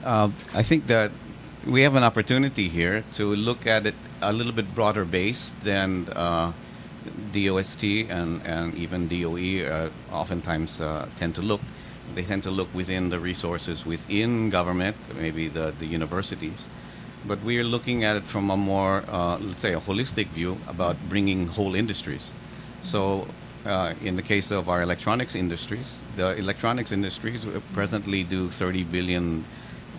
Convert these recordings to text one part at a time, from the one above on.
I think that we have an opportunity here to look at it a little bit broader base than DOST and even DOE oftentimes tend to look. They tend to look within the resources within government, maybe the universities. But we are looking at it from a more, let's say, a holistic view about bringing whole industries. So in the case of our electronics industries, the electronics industries presently do $30 billion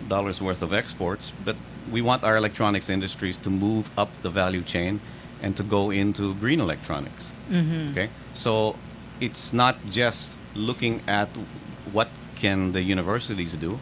worth of exports, but we want our electronics industries to move up the value chain and to go into green electronics. Okay, so it's not just looking at what can the universities do.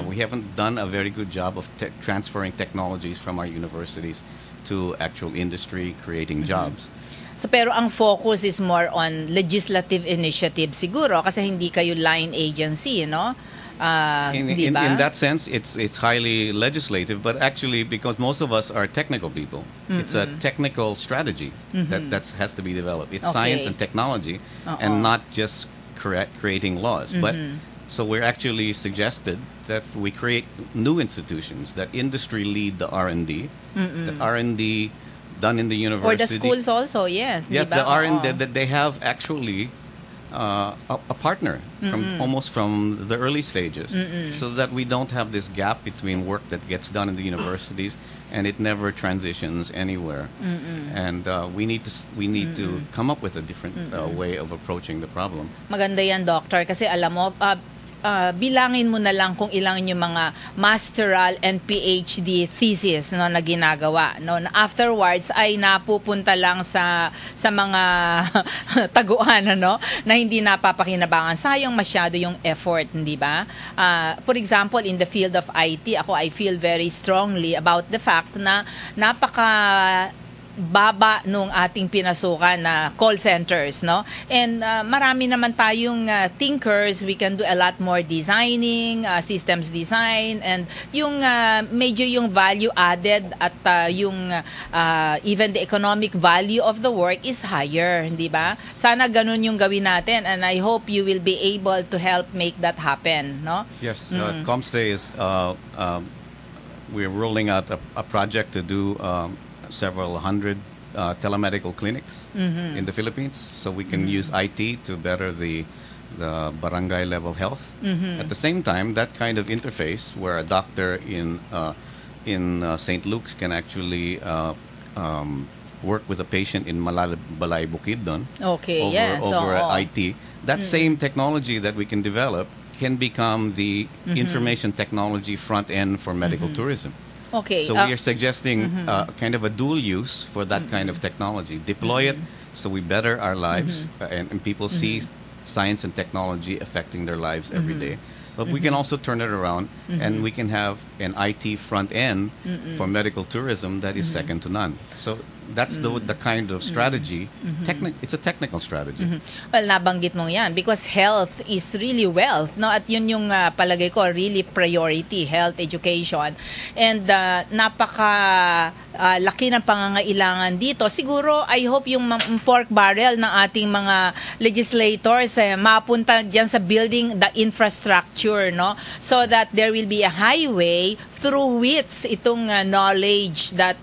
We haven't done a very good job of transferring technologies from our universities to actual industry, creating jobs. So pero ang focus is more on legislative initiative siguro kasi hindi kayo line agency, no? In that sense, it's highly legislative, but actually because most of us are technical people, it's a technical strategy that has to be developed. It's science and technology, and not just creating laws. But so we're actually suggested that we create new institutions, that industry lead the R&D, the R&D done in the university. Or the schools also, yes. Yes, diba? the R&D that they have actually a partner from almost from the early stages, so that we don't have this gap between work that gets done in the universities and it never transitions anywhere. And we need to come up with a different way of approaching the problem. Maganda yan, Doctor, kasi alam mo, bilangin mo na lang kung ilang yung mga masteral and PhD thesis, no, na ginagawa, no, na afterwards ay napupunta lang sa mga taguan, no, na hindi napapakinabangan. Sayang masyado yung effort, hindi ba? For example, in the field of IT, I feel very strongly about the fact na napaka baba nung ating pinasukan na call centers, no? And marami naman tayong thinkers. We can do a lot more designing, systems design, and yung medyo yung value added at yung even the economic value of the work is higher, hindi ba? Sana ganun yung gawin natin, and I hope you will be able to help make that happen, no? Yes, COMSTE is we're rolling out a project to do several hundred telemedical clinics in the Philippines, so we can use IT to better the barangay level health. At the same time, that kind of interface where a doctor in St. Luke's can actually work with a patient in Balay Bukidnon over IT. That same technology that we can develop can become the information technology front end for medical tourism. Okay. So we are suggesting kind of a dual use for that kind of technology. Deploy it so we better our lives and people see science and technology affecting their lives every day. But we can also turn it around and we can have an IT front end for medical tourism that is second to none. So that's the kind of strategy. It's a technical strategy. Well, nabanggit mo yan because health is really wealth, no? At yun yung palagay ko really priority, health, education. And napaka laki ng pangangailangan dito. Siguro, I hope yung pork barrel ng ating mga legislators mapunta dyan sa building the infrastructure, no? So that there will be a highway through which itong knowledge that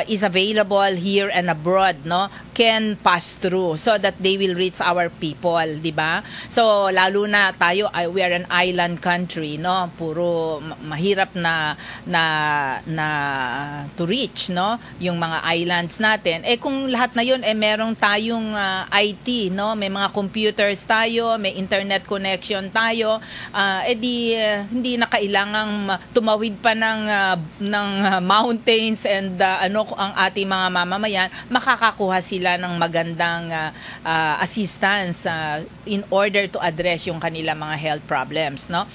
is available here and abroad, no, can pass through so that they will reach our people, di ba? So lalo na tayo, we are an island country, no, puro mahirap na to reach, no, yung mga islands natin. Kung lahat na yun merong tayong IT, no, may mga computers tayo, may internet connection tayo, hindi na kailangang tumawid pa ng mountains and ang ating mga mamamayan, makakakuha sila ng magandang assistance in order to address yung kanilang mga health problems, no?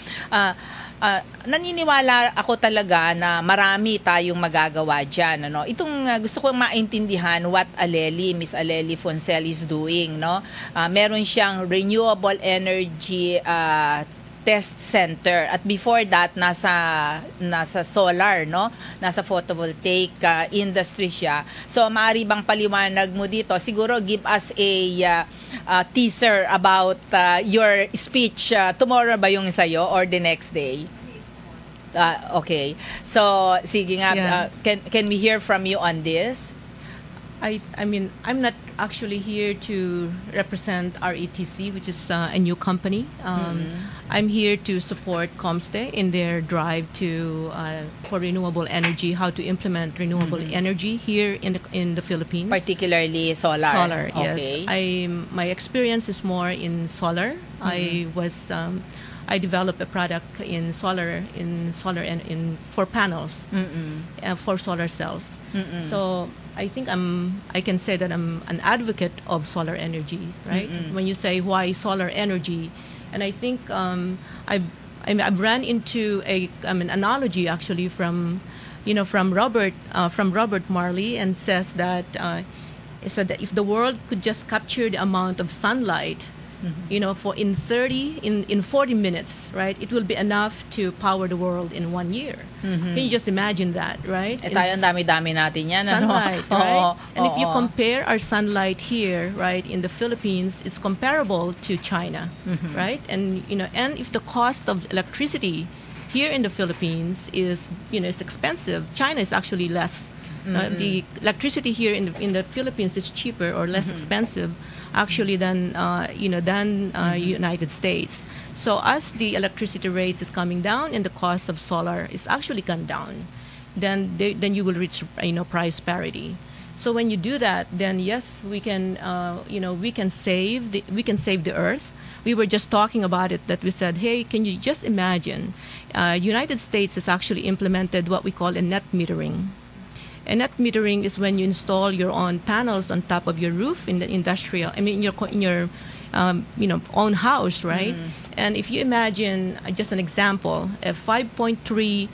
Naniniwala ako talaga na marami tayong magagawa dyan, ano? Itong gusto kong maintindihan what Miss Alelie Funcell is doing, no? Meron siyang renewable energy test center, at before that nasa solar, no, nasa photovoltaic industry siya. So maaari bang paliwanag mo dito, siguro give us a teaser about your speech tomorrow ba yung sa'yo or the next day? Okay. So, sige nga, Yeah. can we hear from you on this? I mean, I'm not actually here to represent RETC, which is a new company. I'm here to support COMSTE in their drive to for renewable energy, how to implement renewable energy here in the Philippines. Particularly solar. Solar, yes. Okay. My experience is more in solar. I developed a product in solar and for panels for solar cells. So I think I can say that I'm an advocate of solar energy, right? When you say why solar energy, and I think I've ran into an analogy actually from Robert Marley, and says that if the world could just capture the amount of sunlight, for in 40 minutes, right, it will be enough to power the world in 1 year. Can you just imagine that, right? Tayo, ang dami-dami natin yan. Sunlight, right? And if you Oo. compare our sunlight here, right, in the Philippines, it's comparable to China, right? And and if the cost of electricity here in the Philippines is expensive, China is actually less. The electricity here in the Philippines is cheaper or less expensive, actually, than United States. So as the electricity rates is coming down and the cost of solar is actually gone down, then you will reach price parity. So when you do that, then yes, we can save the earth. We were just talking about it, that we said, hey, can you just imagine? United States has actually implemented what we call a net metering. And net metering is when you install your own panels on top of your roof in the in your own house, right? And if you imagine, just an example, a 5.3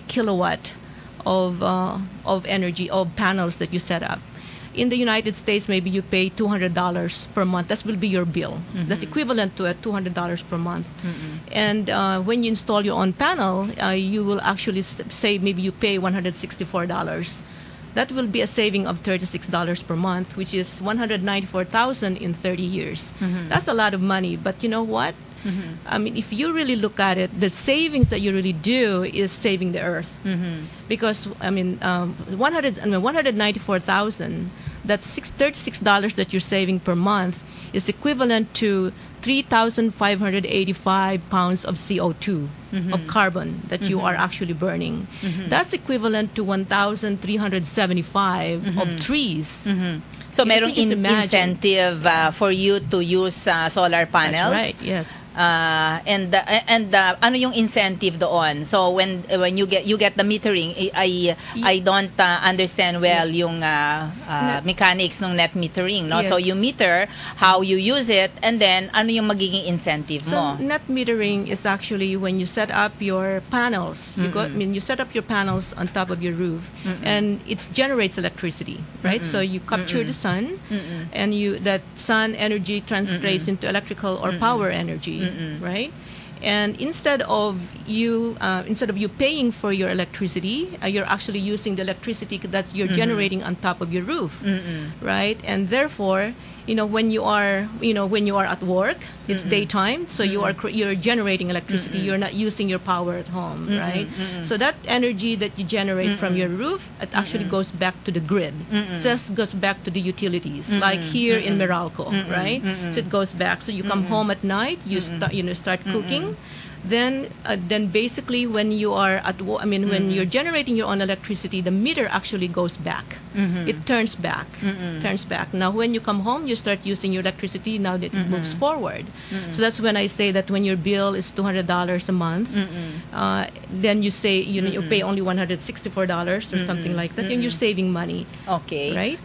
kilowatt of energy of panels that you set up. In the United States, maybe you pay $200 per month. That will be your bill. That's equivalent to $200 per month. And when you install your own panel, you will actually say maybe you pay $164. That will be a saving of $36 per month, which is $194,000 in 30 years. That's a lot of money. But you know what? I mean, if you really look at it, the savings that you really do is saving the earth. Because, I mean, $194,000, that's $36 that you're saving per month is equivalent to 3,585 pounds of CO2, of carbon that you are actually burning. That's equivalent to 1,375 of trees. So, You merong can just imagine. incentive for you to use solar panels. That's right, yes. And ano yung incentive doon? So when you get the metering, I don't understand well yung mechanics ng net metering, no? Yes. So you meter how you use it, and then ano yung magiging incentive mo? So net metering is actually when you set up your panels. You set up your panels on top of your roof, and it generates electricity, right? So you capture the sun, and that sun energy translates into electrical or power energy, right? And instead of you paying for your electricity, you're actually using the electricity that you're generating on top of your roof, right? And therefore, when you are at work, it's daytime, so you're generating electricity. You're not using your power at home, right? So that energy that you generate from your roof, it actually goes back to the grid. Just goes back to the utilities, like here in Meralco, right? So it goes back. So you come home at night, you start cooking. Then basically when you are when you're generating your own electricity, the meter actually goes back. It turns back. Now when you come home, you start using your electricity. Now that it moves forward. So that's when I say that when your bill is $200 a month, then you say you pay only $164 or something like that, and you're saving money. Okay. Right?